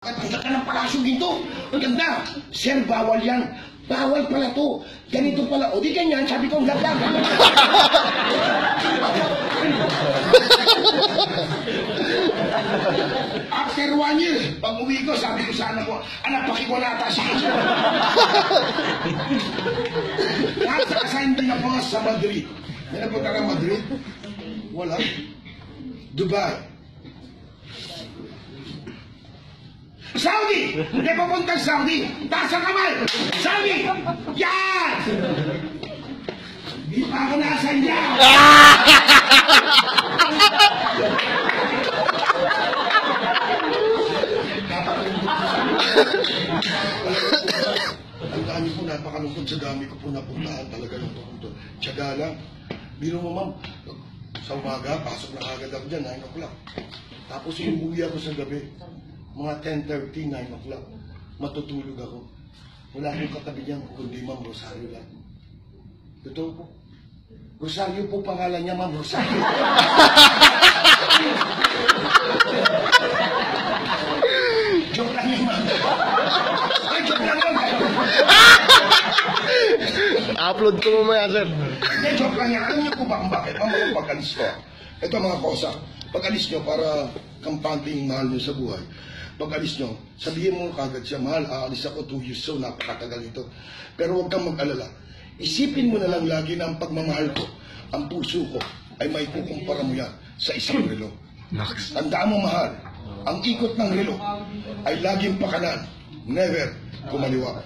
Ang ganda ng palasyo dito. Ang ganda. Sir, bawal yan. Bawal pala to. Ganito pala. O di ganyan, sabi ko, ang ganda. After 1 year, pag uwi ko, sabi ko sa anak ko, anak, pakiwalata siya. Nasa assignment na po sa Madrid. May napunta ng Madrid? Wala. Dubai. Saudi! Hindi papuntang Saudi! Taas ang kamay! Saudi! Yan! Di pa ako naasan yan! Ang dami po, napakalungkot sa dami ko po napuntaan talaga ng pupunto. Tiyaga lang. Biro mo, ma'am, sa umaga, pasok na agad ako dyan, 9 o'clock. Tapos umuwi ako sa gabi. Mga 10:30, 9 o'clock, matutulog ako. Wala akong katabi niyan, kundi Ma'am Rosario lang. Totoo po. Rosario po pangalan niya, Ma'am Rosario. Joke lang yun, Ma'am. Ay, joke lang yun. Upload ko mamaya, sir. Hindi, joke lang yan. Alam niyo po ba kung bakit? Ma'am, pag-alis ko. Ito mga kosa. Pag-alis niyo para kampanting mahal niyo sa buhay. Pag-alis nyo, sabihin mo kagad siya, mahal, aalis ako 2 years, so napakatagal ito. Pero huwag kang mag-alala. Isipin mo na lang lagi na ang pagmamahal ko, ang puso ko, ay may kukumpara mo yan sa isang relo. Tandaan mo, mahal, ang ikot ng relo ay laging pakanan, never kumaliwa.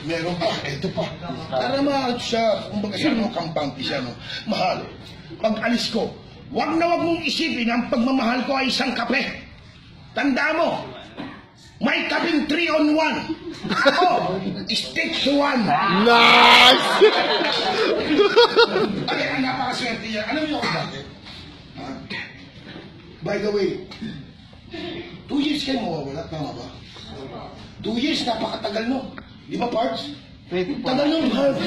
Meron pa, eto pa. Para mahal siya, kumbaga siya, kampante siya, no? Mahal, pag-alis ko, wag na wag mong isipin ang pagmamahal ko ay isang kape. Tanda mo, may kaping 3 on 1. Ako, stick to 1. Nice! Ay, ang napakaswerte yan. Alam niyo kung bakit? By the way, 2 years kayo mawawala, tama ba? 2 years, napakatagal no. Di ba, Parks? Tagal nun, Parks.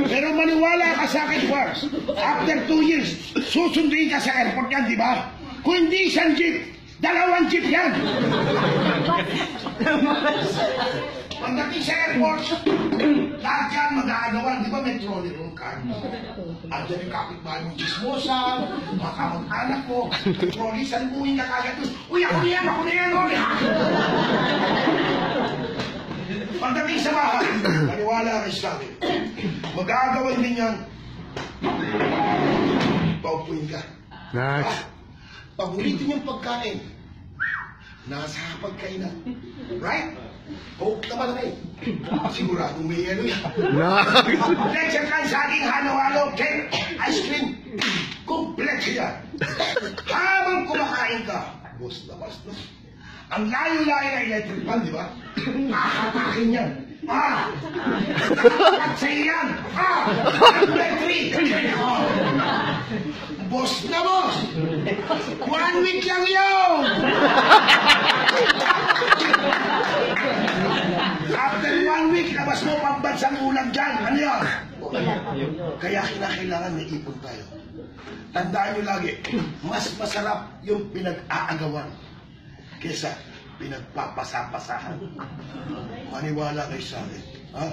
Pero maniwala ka sa akin, Parks. After 2 years, susunduin ka sa airport yan, di ba? Kung hindi isang jeep, 2 jeep yan. Pagdating sa airport, lahat yan mag-aagawan. Di ba may trolley room ka? At dyan yung kapitbahay mong chismosa, makamag-anak mo, trolley, salbuhin ka kagad. Uy, ako na yan, ulit. Pagdating sa bahay, maniwala kayo sa akin. Mag-aagawan din yan. Paupuin ka. Nice. Paborito niyang pagkain. Nasa pagkainan. Right? Coke naman kayo. Siguradong may yelo yan. Nice. Lecture ka, saging, halo-halo, cake, ice cream. Kompleto yan. Habang kumakain ka, boss na. Ang layo-layo na electric fan, di ba? Nakakatakin yan. At sa'yo yan. Electric. Boss na, boss. 1 week lang yun. After 1 week, labas mo pambansang ulam dyan. Ano yun? Kaya kinakailangan may ipon tayo. Tandaan nyo lagi, mas masarap yung pinag-aagawan kesa pinagpapasapasahan. Maniwala kayo sa akin. Ha?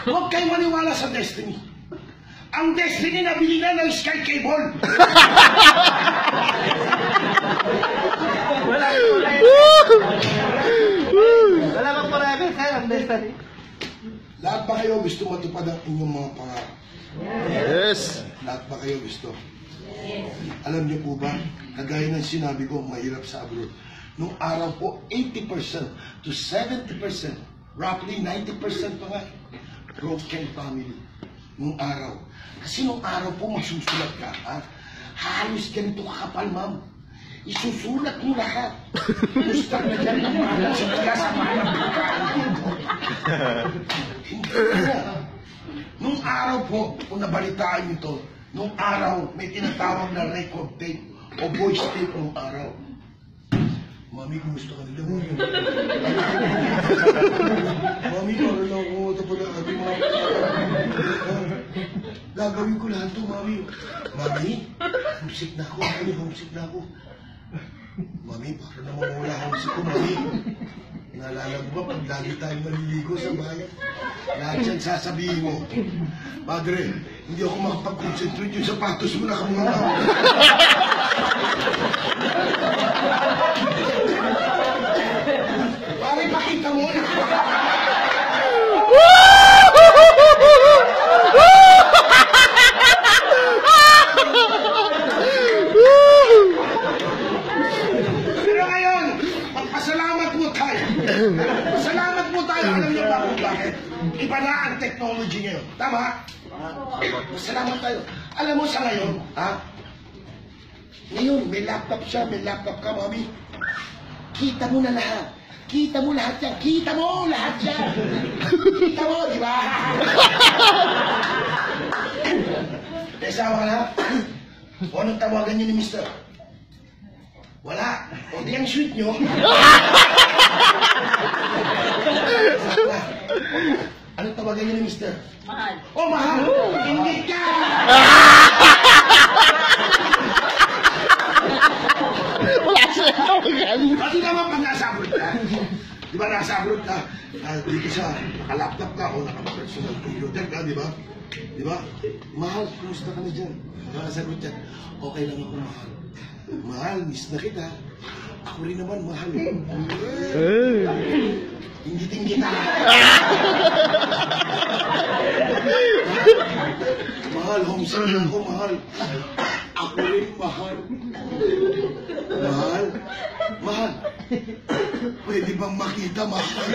Huwag kayo maniwala sa destiny. Ang destiny nabili na ng Sky Cable. Wala bang marami, sir, ang destiny? Lahat ba kayo gusto matupad ang inyong mga pangarap? Yes. Lahat ba kayo gusto? Alam niyo po ba, kagaya ng sinabi ko, mahirap sa abroad. Nung araw po, 80% to 70%, roughly 90% pa nga, broken family. Nung araw. Kasi nung araw po, magsusulat ka, ha? Halos ganito kakapal, ma'am. Isusulat mo lahat. Gusto na dyan ng mga sa tigas sa mga pagkain. Hindi na. Nung araw po, kung nabalitaan nito, nung araw, may tinatawag na record tape o voice tape nung araw. Mami, kumusta ka nila? Mami, Mami, para lang ako matapala ating mga gagawin ko lahat to, Mami. Mami, homesick na ako. Mami, homesick na ako. Mami, para na mawala homesick ko, Mami. Naalala mo ba pag lagi tayong maliligo sa bayan? Lahat yan sasabihin mo. Padre, hindi ako makapag-concentrate yung sapatos mo na kamuna. Pare, pakita mo na. Pero ngayon, magpasalamat mo tayo. Salamat mo tayo. Alam niyo ba kung bakit? Iba na ang technology ngayon. Tama? Salamat tayo. Alam mo sa ngayon, ha? Ngayon, may laptop siya, may laptop ka, Mami. Kita mo na lahat. Kita mo lahat yan. Kita mo lahat yan. Kita mo, di ba? May asawa ka na? O anong tawagan niyo ni Mister? Wala. O di ang sweet nyo. Anong tawagan niyo ni Mister? Mahal. Oh, mahal! Ingit ka! Wala sila tawagan. Pati naman pag nasa abroad ka, di ba nasa abroad ka, di ka sa naka-laptop ka o naka-personal computer ka, di ba? Di ba? Mahal, kumusta ka na dyan? Nakasagot dyan, okay lang ako, mahal. Mahal, miss na kita. Ako rin naman, mahal. Ingit-ingit na. Mahal, homesick na ako, mahal. Ako rin, mahal. Mahal. Mahal. Pwede bang makita, mahal?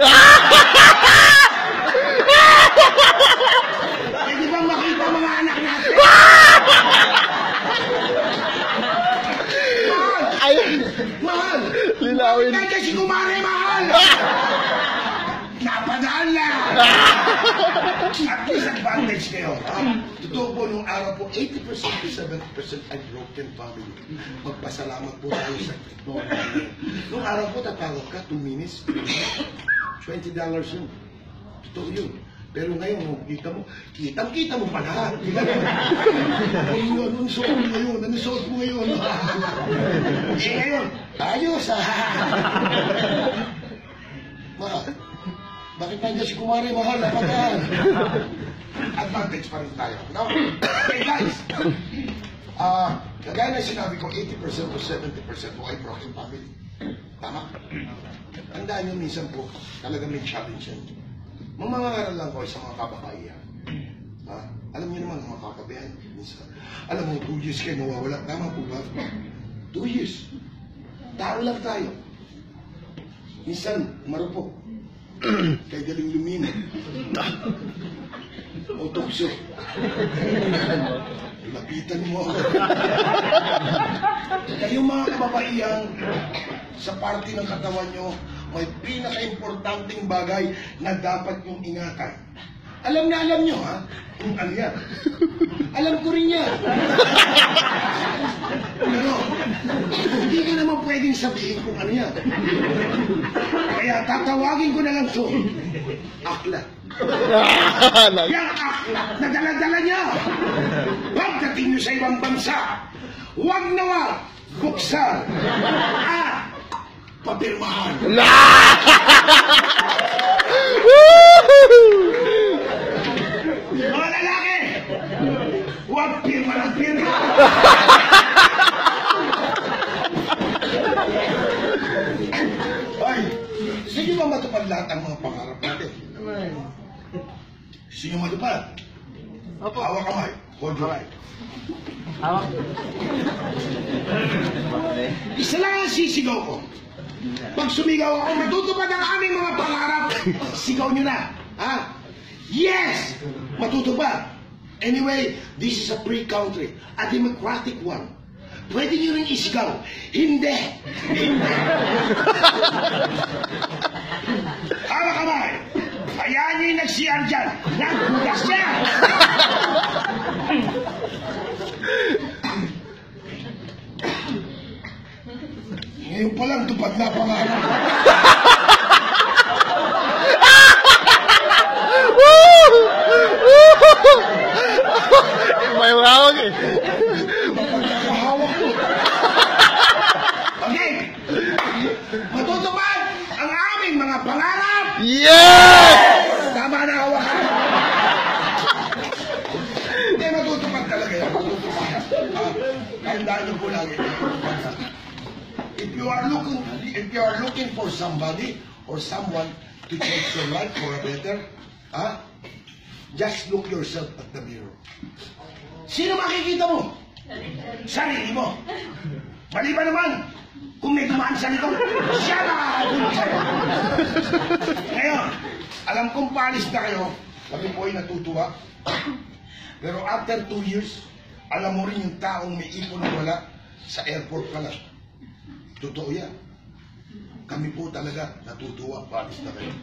Pwede bang makita mga anak natin? Mahal! Ay, Mahal! linawin. Nandiyan si Kumare, mahal! Napadaan lang! At least advantage kayo. Totoo po, nung araw po, 80% to 70% ay broken family. Magpasalamat po tayo sa technology. Nung araw po, tatawag ka, 2 minutes, $20 yun. Totoo yun. Pero ngayon, kita mo pa lahat. Anong suot mo ngayon? Anong suot mo ngayon? Eh ngayon, ayos Mahal. Bakit nandiyan si Kumare, mahal? Napagaan. Advantage pa rin tayo. No? Okay, guys. Kagaya na sinabi ko, 80% to 70% po ay broken family. Tama? Tandaan nyo, minsan po, talaga may challenge yan. Mamangaral lang ko sa mga kababaihan. Alam niyo naman, mga kakabayan, minsan. Alam mo, 2 years kayo mawawala. Tama po ba? 2 years. Tao lang tayo. Minsan, marupok. Kay galing lumina. O tukso. Lapitan mo ako. Kayong mga kababaihan, sa parte ng katawan nyo, may pinaka-importanting bagay na dapat yung ingatan. Alam na alam nyo, ha? Kung ano yan. Alam ko rin yan. Pero, hindi ka naman pwedeng sabihin kung ano yan. Kaya tatawagin ko na lang to. Aklat. Yang aklat na dala-dala niya. Pagdating nyo sa ibang bansa, huwag na wag buksan at papirmahan. Mga lalaki, huwag pirma ng pirma. Ay, sige ba matupad lahat ang mga pangarap natin? Sino matupad? Hawak kamay. Hold your right. Hawak. Isa lang ang sisigaw ko. Pag sumigaw ako, matutupad ang aming mga pangarap. Sigaw nyo na. Ha? Yes! Matutupad. Anyway, this is a free country. A democratic one. Pwede nyo rin isigaw. Hindi. Hindi. Hawak kamay. Hayaan nyo yung nag-CR dyan. Nagbugas siya. Ngayon pa lang, tupad na pangalan. May hawak eh. Mapagkakahawak ko. Okay. Matutupad ang aming mga pangarap. Yes! Tama na hawakan. Hindi, matutupad talaga yan. Matutupad. Tandaan niyo po lagi. If you are looking for somebody or someone to change your life for a better, just look yourself at the mirror. Sino makikita mo? Sarili mo. Mali ba naman? Kung may dumaan sa likod, siya nakakabuli sa'yo. Ngayon, alam kong palis na kayo, kami po ay natutuwa. Pero after 2 years, alam mo rin yung taong may ipon na wala sa airport pa lang. Totoo yan. Kami po talaga natutuwa, palis na kayo.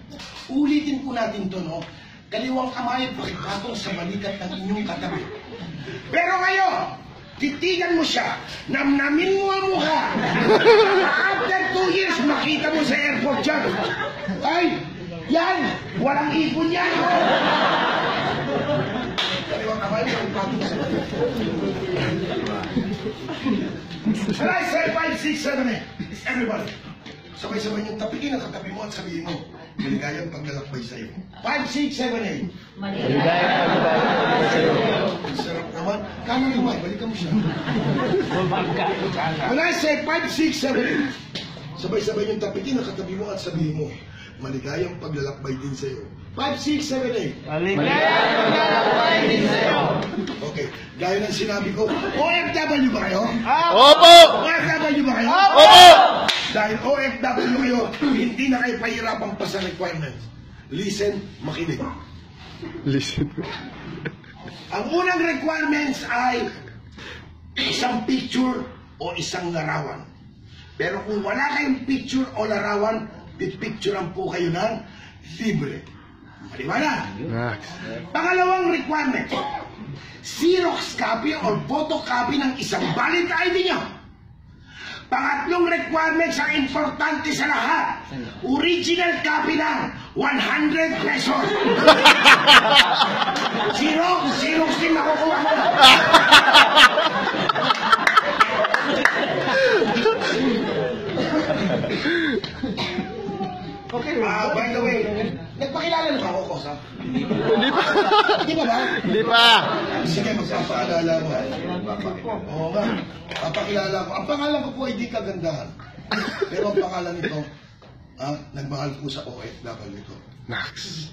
Ulitin po natin to, no? Kaliwang kamay, pakipatong sa balikat ng inyong katabi. Pero ngayon, titigan mo siya, namnamin mo ang mukha. After 2 years, makita mo sa airport dyan. Ay, yan, walang ipon yan. Kaliwang kamay, pakipatong sa balikat. When I say 5, 6, 7, 8, everybody. Sabay-sabay yung tapikin ang katabi mo at sabihin mo, maligayang paglalakbay sa'yo. 5, 6, 7, 8. Maligayang paglalakbay sa'yo. Ang sarap naman. Kanan kamay, balikan mo siya. When I say 5, 6, 7, 8, sabay-sabay yung tapikin ang katabi mo at sabihin mo, maligayang paglalakbay din sa'yo. 5, 6, 7, 8. Maligayang paglalakbay din sa'yo. Okay, gaya ng sinabi ko, OFW ba kayo? Opo! OFW ba kayo? Opo! Dahil OFW kayo, hindi na kayo pahirapang pa sa requirements. Listen, makinig. Listen. Ang unang requirements ay isang picture o isang larawan. Pero kung wala kayong picture o larawan, pipicturean po kayo ng libre. Maliwanag. Pangalawang requirement, Xerox copy or photocopy ng isang valid ID nyo. Pangatlong requirements ang importante sa lahat. Original copy lang, 100 pesos. Xerox din nakukuha mo. Okay. By the way, nagpakilala na ba ako, Kosa? Hindi pa. Hindi ba ba? Hindi pa. Sige, magpapaalala mo. Oo nga. Papakilala ko. Ang pangalan ko po ay di kagandahan. Pero ang pangalan nito, nagmahal po sa OFW ito. Nax.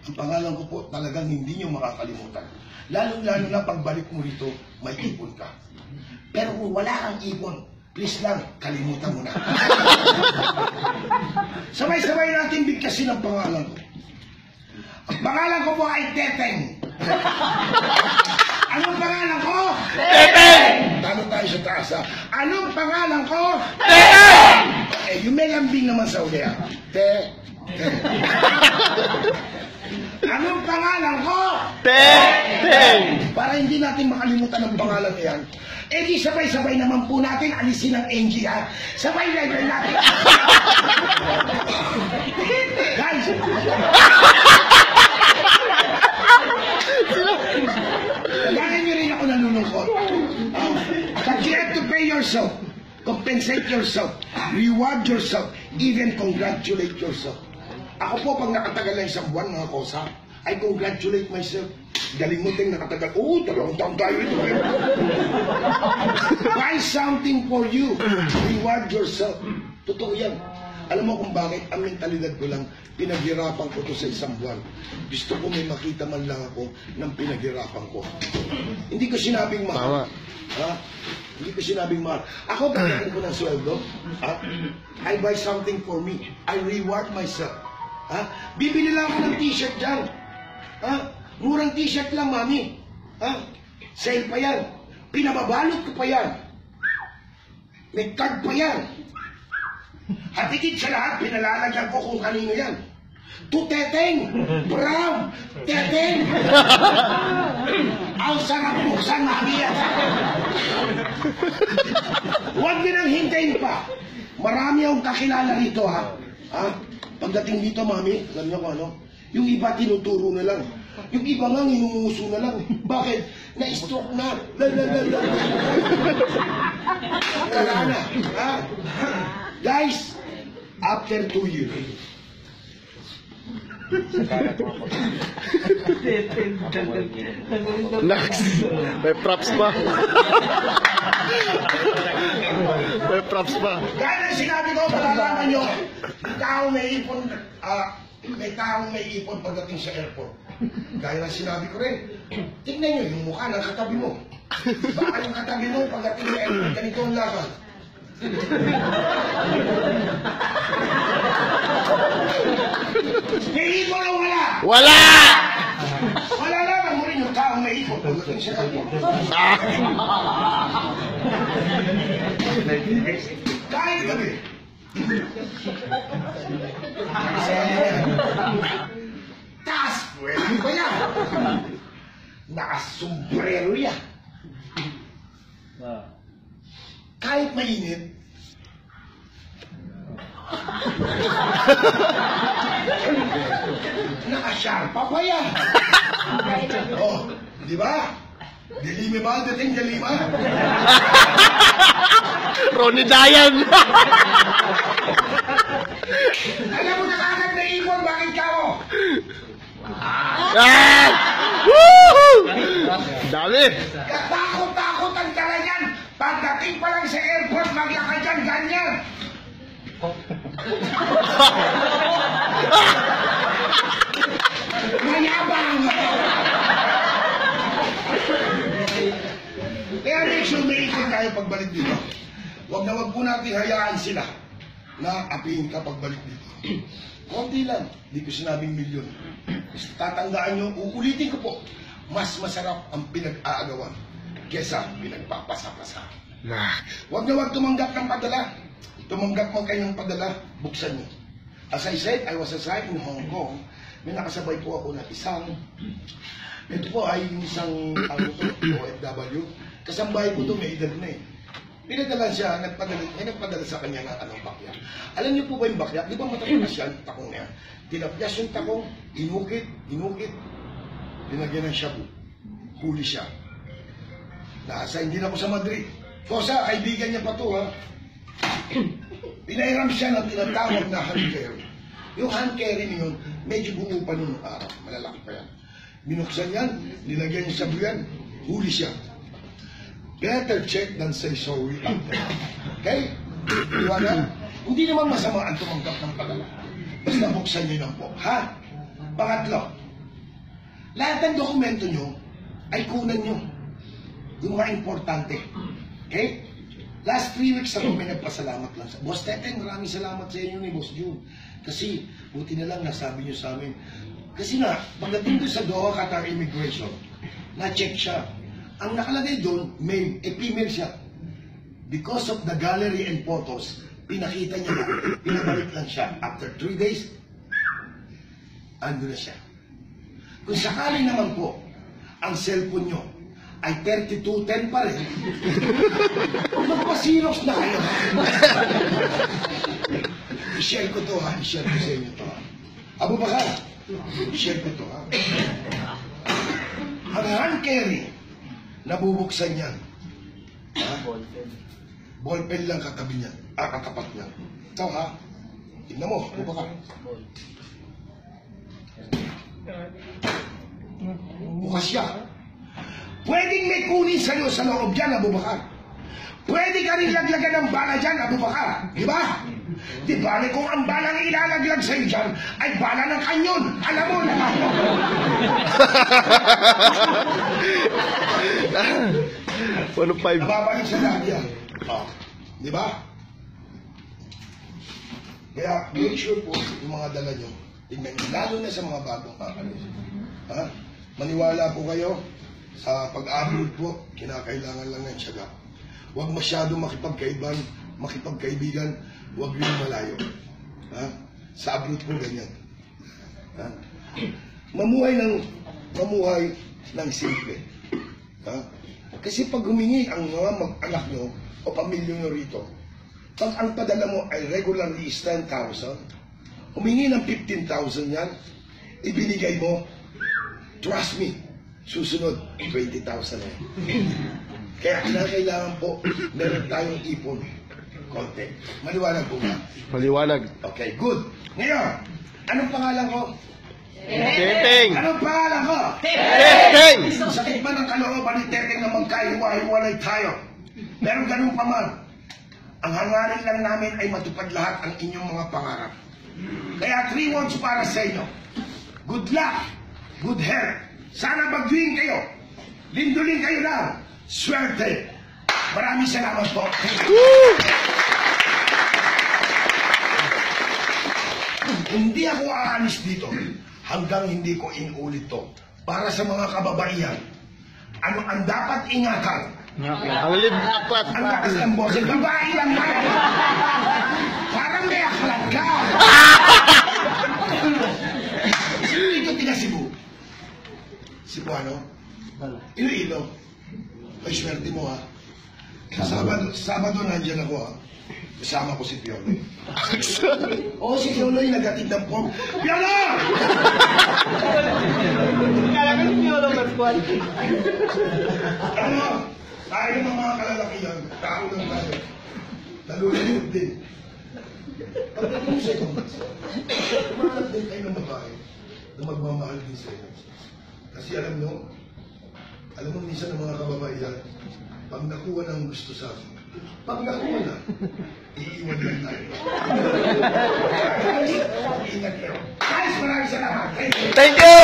Ang pangalan ko po talagang hindi nyo makakalimutan. Lalo-lalo na pagbalik mo rito, may ipon ka. Pero kung wala kang ipon, please lang, kalimutan mo na. Sabay-sabay natin bigkasin ang pangalan ko. Ang pangalan ko po ay Teteng. Anong pangalan ko? Teteng! Talo tayo sa taas, ha? Anong pangalan ko? Teteng! Eh, yung may lambing naman sa uli, ha? Anong pangalan ko? Teteng! Para hindi natin makalimutan ang pangalan na yan, eh di sabay-sabay naman po natin alisin ang NG, ha? Sabay natin. Guys! Kailangan nyo rin ako nalulungkot. But you have to pay yourself, compensate yourself, reward yourself, even congratulate yourself. Ako po, pag nakatagal na isang buwan, mga Kosa, I congratulate myself. Galing mo ting nakatagal. Oo, 2 taon tayo ito. Buy something for you. Reward yourself. Totoo yan. Alam mo kung bakit? Ang mentalidad ko lang, pinaghirapan ko to sa isang buwan. Gusto ko may makita man lang ako ng pinaghirapan ko. Hindi ko sinabing mahal. Ha? Hindi ko sinabing mahal. Ako, pagkakan ko ng sweldo, I buy something for me. I reward myself. Ha? Bibili lang ako ng t-shirt dyan. Ha? Murang t-shirt lang, mami. Ha? Sale pa yan. Pinababalot ko pa yan. May card pa yan. At higit sa lahat, pinalalagyan ko kung kanino yan. To Teteng! Brown! Teteng! Ang sarap buksan, mami yan. Huwag din ang hintayin pa. Marami akong kakilala rito, ha? Ha? Pagdating dito, mami, alam niyo kung ano? Yung iba tinuturo na lang. Yung iba nga inumuso na lang. Bakit? Na-stroke na. Wala na. Ha? Guys, after 2 years, Next. May props pa. May props pa. gaya ng sinabi ko, malalaman nyo, may taong may ipon pagdating sa airport. Gaya ng sinabi ko rin, tingnan nyo yung mukha ng katabi mo. Baka yung katabi mo pagdating sa airport, ganito ang lakad. May ipon o wala? Wala! Malalaman mo rin yung taong may ipon pagdating sa airport. Kahit gabi. Taas, pwede ba yan? Nakasombrero yan. Kahit mainit, nakasyarpa pa yan. Oh, di ba? Dilime ba? Dating dilima? Ronnie Dayan! Alam mo na kagad na ipon, bakit ka mo? Ah! Woohoo! Dami! Takot-takot ang tala yan. Pagdating pa lang sa airport, maglakad dyan, ganyan. Mayabang! Kaya make sure may ikot tayo pagbalik dito. Huwag na huwag po natin hayaan sila na apihin ka pagbalik dito. Konti lang, di ko sinabing milyon. Tatandaan nyo, uulitin ko po, mas masarap ang pinag-aagawan kesa pinagpapasa-pasa. Huwag na huwag tumanggap ng padala. Tumanggap mo kayo ng padala, buksan nyo. As I said, I was aside in Hong Kong. May nakasabay po ako na ito po ay isang OFW. Kasambahay ko ito, may edad na eh. Pinadala siya, nagpadala sa kanya ng anong bakya. Alam niyo po ba yung bakya? Di ba matatakas yan, takong niya? Tinapyas yung takong, inukit, linagyan ng shabu. Huli siya. Nasa, hindi na ako sa Madrid. Kosa, kaibigan niya pa to, ha? Pinairam siya ng tinatawag na hand carry. Yung hand carry niyon, medyo buo pa nung araw. Malalaki pa yan. Binuksan yan, nilagyan niya shabu yan, huli siya. Better check than say sorry after. Okay? Iwanan, hindi naman masama ang tumanggap ng padala. Basta buksan niyo lang po. Ha? Pangatlo, lahat ng dokumento nyo ay kunan nyo. Yung mga importante. Okay? Last 3 weeks ako may nagpasalamat lang sa Boss Teten, maraming salamat sa inyo ni Boss June. Kasi, buti na lang nasabi nyo sa amin. Kasi nga, pagdating doon sa Doha Qatar Immigration, na-check siya. Ang nakalagay doon, female siya. Because of the gallery and photos, pinakita niya na, pinabalik lang siya. After 3 days, ando na siya. Kung sakali naman po, ang cellphone nyo ay 3210 pa rin, magpasiros na kayo. I-share ko to, ha? I-share ko sa inyo to, ha? Abu Bakar, i-share ko to, ha? Ang hand carry, nabubuksan yan. Ha? Ballpen lang katabi niyan. Katapat niyan. Ito, ha? Tignan mo, Abu Bakar. Bukas siya. Pwedeng may kunin sa'yo sa loob dyan, Abu Bakar. Pwede ka rin laglagan ng bala dyan, Abu Bakar. Di ba? Di ba? Kung ang balang ilalaglag sa'yo dyan ay bala ng kanyon. Alam mo na. Nababalik sa lahat yan. Di ba? Kaya make sure po yung mga dala nyo. Tingnan nyo. Lalo na sa mga bagong kakalis. Ha? Maniwala po kayo. Sa pag-upload po, kinakailangan lang ng tiyaga. Huwag masyado makipagkaibigan, huwag rin malayo. Ha? Sa upload po ganyan. Ha? Mamuhay ng simple. Ha? Kasi pag humingi ang mga mag-anak nyo o pamilya nyo rito, Pag ang padala mo ay regularly is 10,000, humingi ng 15,000 yan, ibinigay mo, trust me, susunod, 20,000 yan. Kaya kailangan po, meron tayong ipon, konti. Maliwanag po ba? Maliwanag. Okay, good. Ngayon, anong pangalan ko? Teteng! Anong pangalan ko? Teteng! Sakit man ang kalooban ni Teteng na magkahiwa-hiwalay tayo. Pero ganun pa man, ang hangarin lang namin ay matupad lahat ang inyong mga pangarap. Kaya 3 words para sa inyo. Good luck, good health. Sana bagwin kayo. Lindulin kayo lang. Swerte. Maraming salamat po. Hindi ako aalis dito hanggang hindi ko inulit to. Para sa mga kababaihan, ano ang dapat ingatan? Ang libaklat. Ang lakas ng boses, babae lang na. Parang may aklat ka. Ito tiga Cebu. Cebu ano? Iloilo. Ay, swerte mo ha. Sabado nandyan ako ha. Kasama ko si Piolo. Oo, si Piolo yung nagatid ng form. Piolo! Kala ko si Piolo Pascual. Ano? Tayo ng mga kalalakihan, tao lang tayo. Nalulunod din. Pagdating mo sa ito, tumanap din kayo ng babae na magmamahal din sa iyo. Kasi alam mo minsan ng mga kababaihan, pag nakuha ng gusto sa akin, pag nakuha na, iiwan lang tayo. Ingat kayo. Guys, maraming salamat. Thank you!